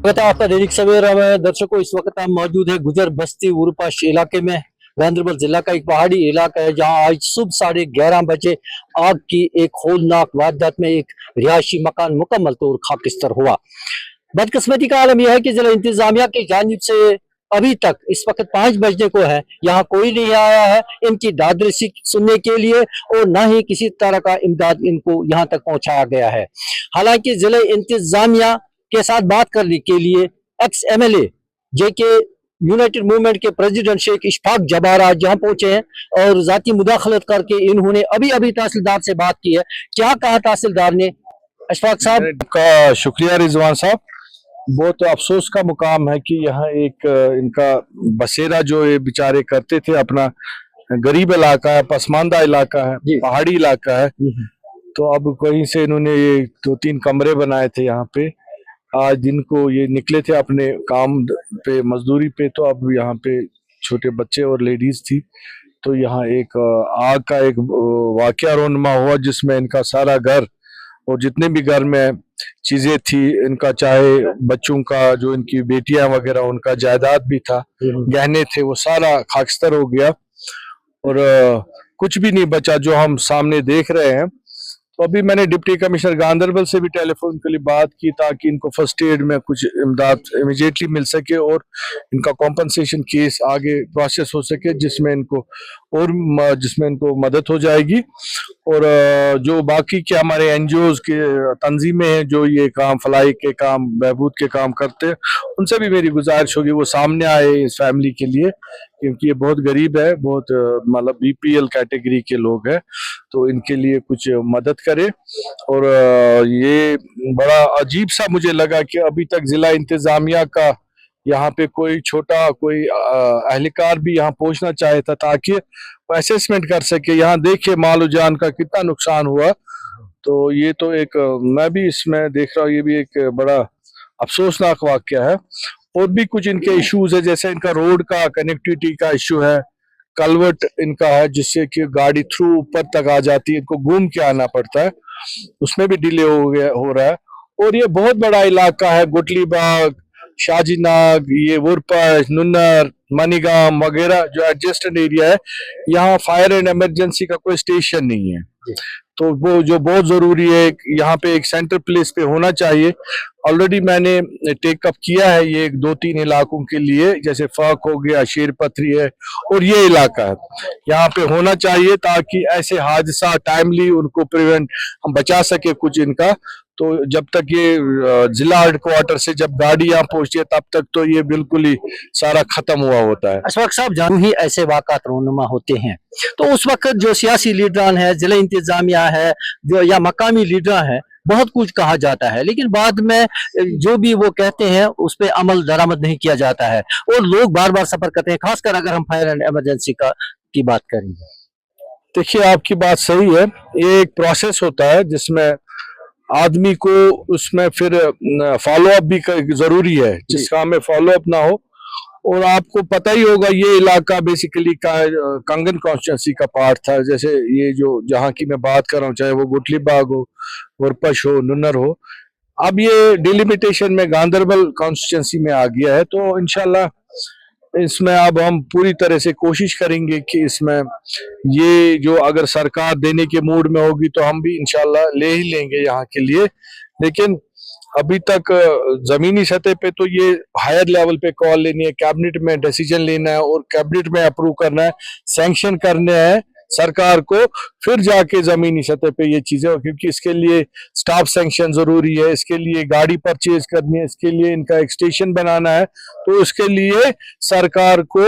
स्वागत है आपका दैनिक सवेरा में। दर्शकों, इस वक्त हम मौजूद है गुजर बस्ती उरपाश इलाके में। गांधरबल जिला का एक पहाड़ी इलाका है जहां आज सुबह 11:30 बजे आग की एक होलनाक वारदात में एक रिहायशी मकान मुकम्मल तौर खाकिस्तर हुआ। बदकिस्मती का आलम यह है कि जिला इंतजामिया की जानिब से अभी तक इस वक्त 5 बजने को है, यहाँ कोई नहीं आया है इनकी दादरसी सुनने के लिए और न ही किसी तरह का इमदाद इनको यहाँ तक पहुंचाया गया है। हालांकि जिला इंतजामिया के साथ बात करने के लिए एक्स MLA जेके यूनाइटेड मूवमेंट के प्रेसिडेंट शेख इशफाक जबार आज जहां पहुंचे हैं और जाती मुदाखलत करके इन्होंने अभी तहसीलदार से बात की है। क्या कहा तहसीलदार ने? इशफाक साहब का शुक्रिया रिजवान साहब। बहुत अफसोस का मुकाम है कि यहाँ एक इनका बसेरा जो ये बेचारे करते थे, अपना गरीब इलाका है, पसमानदा इलाका है, पहाड़ी इलाका है, तो अब कहीं से इन्होंने ये 2-3 कमरे बनाए थे यहाँ पे। आज दिन को ये निकले थे अपने काम पे, मजदूरी पे, तो अब यहाँ पे छोटे बच्चे और लेडीज थी, तो यहाँ एक आग का एक वाकया रोनमा हुआ जिसमें इनका सारा घर और जितने भी घर में चीजें थी इनका, चाहे बच्चों का, जो इनकी बेटियां वगैरह, उनका जायदाद भी था, गहने थे, वो सारा खाकस्तर हो गया और कुछ भी नहीं बचा जो हम सामने देख रहे हैं। तो अभी मैंने डिप्टी कमिश्नर गांधरबल से भी टेलीफोन के लिए बात की ताकि इनको फर्स्ट एड में कुछ इमदाद इमीडिएटली मिल सके और इनका कॉम्पनसेशन केस आगे प्रोसेस हो सके, जिसमें इनको मदद हो जाएगी। और जो बाकी के हमारे NGOs के तंजीमें हैं जो ये काम, फलाई के काम, बहबूद के काम करते हैं, उनसे भी मेरी गुजारिश होगी वो सामने आए इस फैमिली के लिए, क्योंकि ये बहुत गरीब है, बहुत मतलब BPL कैटेगरी के लोग हैं, तो इनके लिए कुछ मदद करे। और ये बड़ा अजीब सा मुझे लगा कि अभी तक जिला इंतजामिया का यहाँ पे कोई अहलकार भी यहाँ पहुंचना चाहे था ताकि असेसमेंट कर सके, यहाँ देखे माल जान का कितना नुकसान हुआ। तो ये तो एक मैं भी इसमें देख रहा हूँ, ये भी एक बड़ा अफसोसनाक वाकया है। और भी कुछ इनके इश्यूज है, जैसे इनका रोड का कनेक्टिविटी का इश्यू है, कलवर्ट इनका है जिससे कि गाड़ी थ्रू ऊपर तक आ जाती है, इनको घूम के आना पड़ता है, उसमें भी डिले हो रहा है। और ये बहुत बड़ा इलाका है, गुटली बाग, शाजीनाग, ये वुरपाश, नुन्नर, मनीगाम वगैरह जो एडजेस्टेंट एरिया है, यहाँ फायर एंड इमरजेंसी का कोई स्टेशन नहीं है, तो वो जो बहुत जरूरी है यहाँ पे एक सेंटर प्लेस पे होना चाहिए। ऑलरेडी मैंने टेकअप किया है ये 2-3 इलाकों के लिए, जैसे फाक हो गया, शेर पथरी है और ये इलाका है, यहाँ पे होना चाहिए ताकि ऐसे हादसा टाइमली उनको प्रिवेंट हम बचा सके कुछ इनका। तो जब तक ये जिला हेडक्वार्टर से जब गाड़ी यहाँ पहुंचती है तब तक तो ये बिल्कुल ही सारा खत्म हुआ होता है। अशफाक साहब, जब ही ऐसे वाक़ात रोनुमा होते हैं तो उस वक्त जो सियासी लीडरान है, जिला इंतजामिया है, जो या मकामी लीडर है, बहुत कुछ कहा जाता है, लेकिन बाद में जो भी वो कहते हैं उस पर अमल दरामद नहीं किया जाता है और लोग बार बार सफर करते हैं, खासकर अगर हम फायर एंड इमरजेंसी की बात करेंगे। देखिए, आपकी बात सही है, ये एक प्रोसेस होता है जिसमें आदमी को उसमें फिर फॉलो अप भी जरूरी है, जिस काम में फॉलो अप ना हो। और आपको पता ही होगा ये इलाका बेसिकली कंगन कॉन्स्टिट्यूंसी का पार्ट था, जैसे ये जो जहाँ की मैं बात कर रहा हूँ, चाहे वो गुटली बाग हो, वुरपश हो, नुन्नर हो, अब ये डिलिमिटेशन में गांधरबल कॉन्स्टिट्यूंसी में आ गया है। तो इंशाल्लाह इसमें अब हम पूरी तरह से कोशिश करेंगे कि इसमें ये जो अगर सरकार देने के मूड में होगी तो हम भी इंशाल्लाह ले ही लेंगे यहाँ के लिए। लेकिन अभी तक जमीनी सतह पे तो ये हायर लेवल पे कॉल लेनी है, कैबिनेट में डिसीजन लेना है और कैबिनेट में अप्रूव करना है, सैंक्शन करने हैं सरकार को, फिर जाके जमीनी सतह पे ये चीजें, क्योंकि इसके लिए स्टाफ सैंक्शन जरूरी है, इसके लिए गाड़ी परचेज करनी है, इसके लिए इनका एक स्टेशन बनाना है, तो उसके लिए सरकार को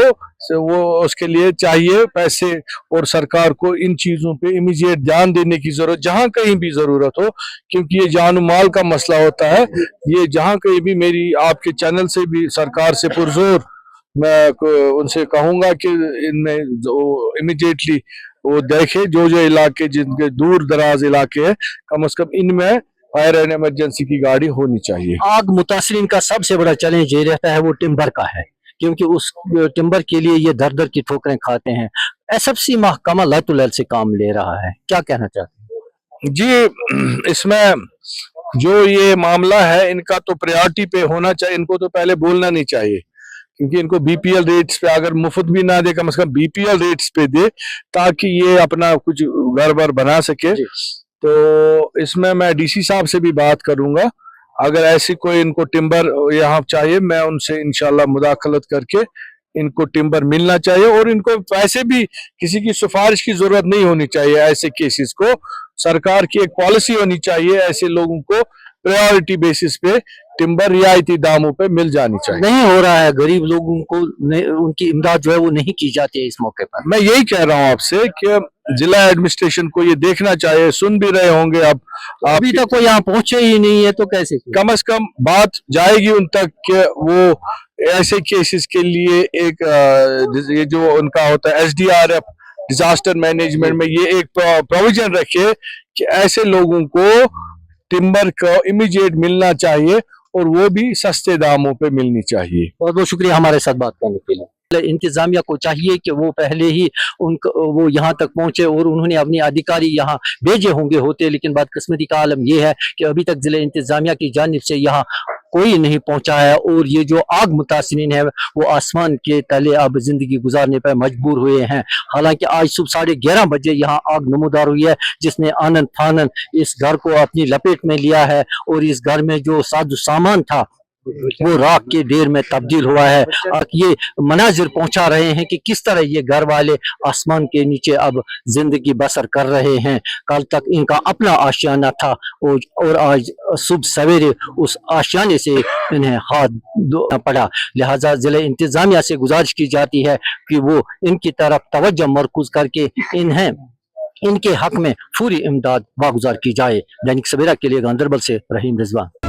उसके लिए चाहिए पैसे और सरकार को इन चीजों पे इमीडिएट ध्यान देने की जरूरत, जहां कहीं भी जरूरत हो, क्योंकि ये जान माल का मसला होता है। ये जहां कहीं भी, मेरी आपके चैनल से भी सरकार से पुरजोर मैं उनसे कहूंगा कि इनमें इमीडिएटली वो देखे जो इलाके जिनके दूर दराज इलाके हैं, कम से कम इनमें फायर एंड इमरजेंसी की गाड़ी होनी चाहिए। आग मुतासरीन का सबसे बड़ा चैलेंज ये रहता है वो टिम्बर का है, क्योंकि उस टिम्बर के लिए ये दर दर की ठोकरें खाते हैं। SFC महकमा लैतुलैल से काम ले रहा है, क्या कहना चाहते हैं? जी, इसमें जो ये मामला है इनका तो प्रायोरिटी पे होना चाहिए, इनको तो पहले बोलना नहीं चाहिए, क्योंकि इनको बीपीएल रेट्स पे अगर मुफ्त भी ना दे, कम से कम बीपीएल रेट्स पे दे, ताकि ये अपना कुछ घर बना सके। तो इसमें मैं डीसी साहब से भी बात करूंगा, अगर ऐसी कोई इनको टिम्बर यहाँ चाहिए, मैं उनसे इंशाल्लाह मुदाखलत करके इनको टिम्बर मिलना चाहिए, और इनको वैसे भी किसी की सिफारिश की जरूरत नहीं होनी चाहिए। ऐसे केसेस को सरकार की एक पॉलिसी होनी चाहिए, ऐसे लोगों को प्रायोरिटी बेसिस पे टिम्बर रियायती दामों पे मिल जानी चाहिए। नहीं हो रहा है, गरीब लोगों को उनकी इमदाद जो है वो नहीं की जाती है इस मौके पर। मैं यही कह रहा हूँ आपसे कि जिला एडमिनिस्ट्रेशन को ये देखना चाहिए, सुन भी रहे होंगे अब, अभी तक कोई यहाँ पहुंचे ही नहीं है, तो कैसे? कम से कम बात जाएगी उन तक कि वो ऐसे केसेस के लिए एक ये जो उनका होता है एसडीआरएफ डिजास्टर मैनेजमेंट में, ये एक प्रोविजन रखे कि ऐसे लोगों को टिम्बर को इमीडिएट मिलना चाहिए, और वो भी सस्ते दामों पे मिलनी चाहिए। बहुत बहुत शुक्रिया हमारे साथ बात करने के लिए। इंतजामिया को चाहिए कि वो पहले ही वो यहाँ तक पहुंचे, और उन्होंने अपने अधिकारी यहाँ भेजे होंगे होते, लेकिन बदकिस्मती का आलम ये है कि अभी तक जिले इंतजामिया की जानिब से यहाँ कोई नहीं पहुंचा है, और ये जो आग मुतासिरीन है वो आसमान के तले अब जिंदगी गुजारने पर मजबूर हुए हैं। हालांकि आज सुबह 11:30 बजे यहाँ आग नमूदार हुई है, जिसने आनन फानन इस घर को अपनी लपेट में लिया है, और इस घर में जो साजो सामान था वो राख के ढेर में तब्दील हुआ है। और ये मनाजिर पहुंचा रहे हैं कि किस तरह ये घर वाले आसमान के नीचे अब जिंदगी बसर कर रहे हैं। कल तक इनका अपना आशियाना था, और आज सुबह सवेरे उस आशियाने से इन्हें हाथ धोना पड़ा। लिहाजा जिले इंतजामिया से गुजारिश की जाती है कि वो इनकी तरफ तवज्जो मरकूज करके इनके हक में पूरी इमदाद वागुजार की जाए। दैनिक सवेरा के लिए गांधरबल से रहीम रिजवान।